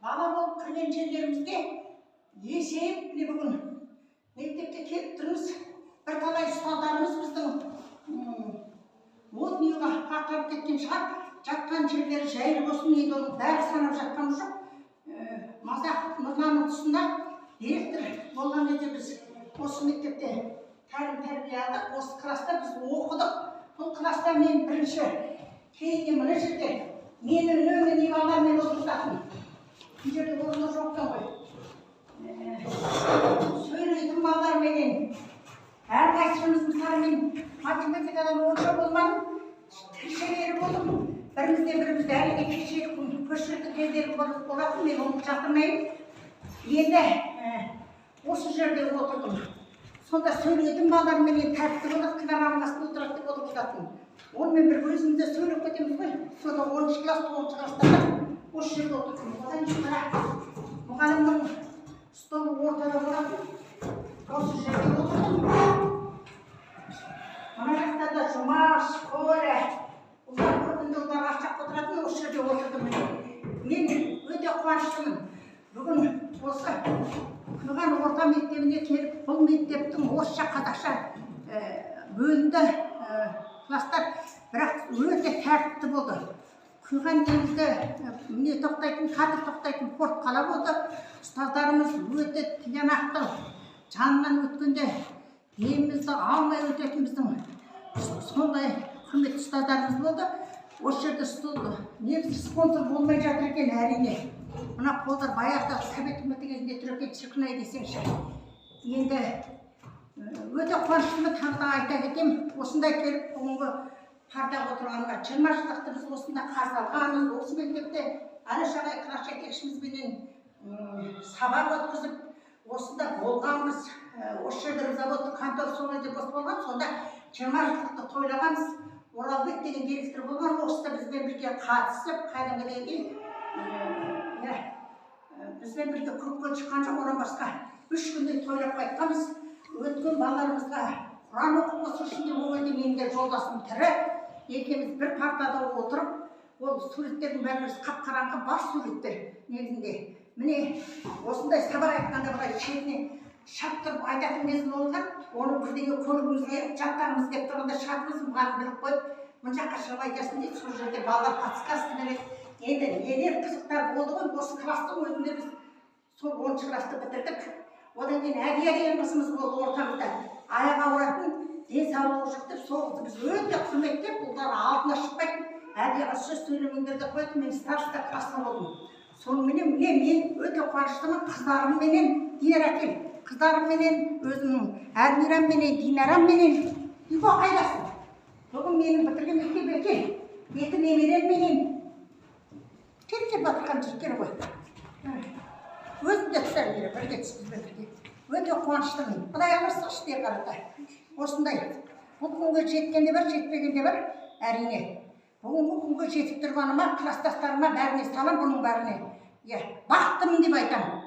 бала болып кірген жерлерімізде есейіп міне бүгін мектепке келіп тұрмыз. Бірталай ұстаздарымыз біздің от үйге ақырып кеткен шығар. Жатқан жерлері жайлы болсын, енді оның бәрі санап жатқанымыз жоқ. Мазақ Нұрланның тұсында директор болған кезде біз осы мектепте тәрбие алдық. Осы класста біз оқыдық. Бұл класста мен бірінші, кейінгі мына жерде мені үнемі не балалармен отырғызатын. Бұл жерде орны жоқтан ғой. Сөйлейтін балаларменен, әрқайсымыз мысалы мен математикадан онша болмадым, тіл шебері болдым. Бірімізді әлі көшірді кездері болатын, мен оны жатырмаймын. Енді осы жерде отырдым. Сонда сөйлейтін балаларменен тәртіпті болады, қидар арнасында отырады деп отырғызатын. Онымен бір өзімізде сөйлеп кетеміз ғой. Сонда 10-шы класс, 9-шы класстарда осы жерде отырдым. Одан кейін мұғалімнің столы ортада болатын. Осы жерде отырдым. Мына жақта да Жұмаш, Коля, ұзақ көргенде олар ашақ отыратын, осы жерде отырдым. Мен өте қуаныштымын. Бүгін осы Қырған орта мектебіне келіп, бұл мектептің орысша, қазақша бөлінді класстар, бірақ өте тәртіпті болды. Құйған теңізде міне тоқтайтын, қатыр тоқтайтын порт қала болды. Ұстаздарымыз өте тиянақты, жанынан өткенде емімізді алмай өтетін біздің сондай құрметті ұстаздарымыз болды. Осы жерде столды. Негізі спонсор болмай жатыр екен, әрине. Мына қолдар баяғыда совет үкіметі кезінде тұр екен, шіркін-ай десеңші. Енді өте қуаныштымын, тағы да айта кетем, осындай келіп бүгінгі пардаға отырғанға 20 жылдықты біз осында қарсы алғанбыз. Осы мектепте Әлішағай класс жетекшімізбенен сабақ өткізіп, осында болғанбыз. Осы жерде заводтың контор сол кезде бос болған, сонда 20 жылдықты тойлағанбыз. Оралбек деген директор болған, осында бізбен бірге қатысып, қайдағыдан кейін бізбен бірге көкке шыққан жоқ, одан басқа 3 күндей тойлап қайтқанбыз. Өткен балаларымызға Құран оқып осы ішінде болғанда менің де жолдасым тірі. Екеуміз бір партада отырып, ол суреттердің бәріміз қап-қараңғы бас суреттер негізінде. Міне осындай сабақ айтқанда былай шетіне шаптырып айтатын мезгіл болған, оны бірдеңе көргіміз келіп, жаттағымыз келіп тұрғанда шатымыз мұғалім біліп қойып, мына жаққа шығып айтасын дейді, сол жерде балалар подсказка береді. Енді нелер қызықтар болды ғой, осы класстың өзінде біз сол 10-шы класты бітірдік. Одан кейін Әдия деген қызымыз болды ортамызда. Аяқ ауыратын, денсаулығы жоқ деп соғызды. Біз өте құрметтеп, бұлдар алдына шықпайтын. Әдияға сөз сөйлемеңдер деп қойды, мен старшыда класста болдым. Соныменен мен өте қуаныштымын, қыздарымменен Динара әкем. Қыздарымменен өзімнің Әрмирамменен, Динарамменен үйге қайдасың. Бүгін менің бітірген мектеп екен. Екі немеремменен келіп батырған жүрген ғой. Өзім де түсер бере, бірге түспізбен бірге. Өте қуаныштымын. Құдай алырса іште қарата. Осындай. Бұл күнге жеткенде бір, жетпегенде бір, әрине. Бүгінгі күнге жетіп тұрғаныма, класстастарыма бәріне салам, бұның бәріне. Бақыттымын деп айтамын.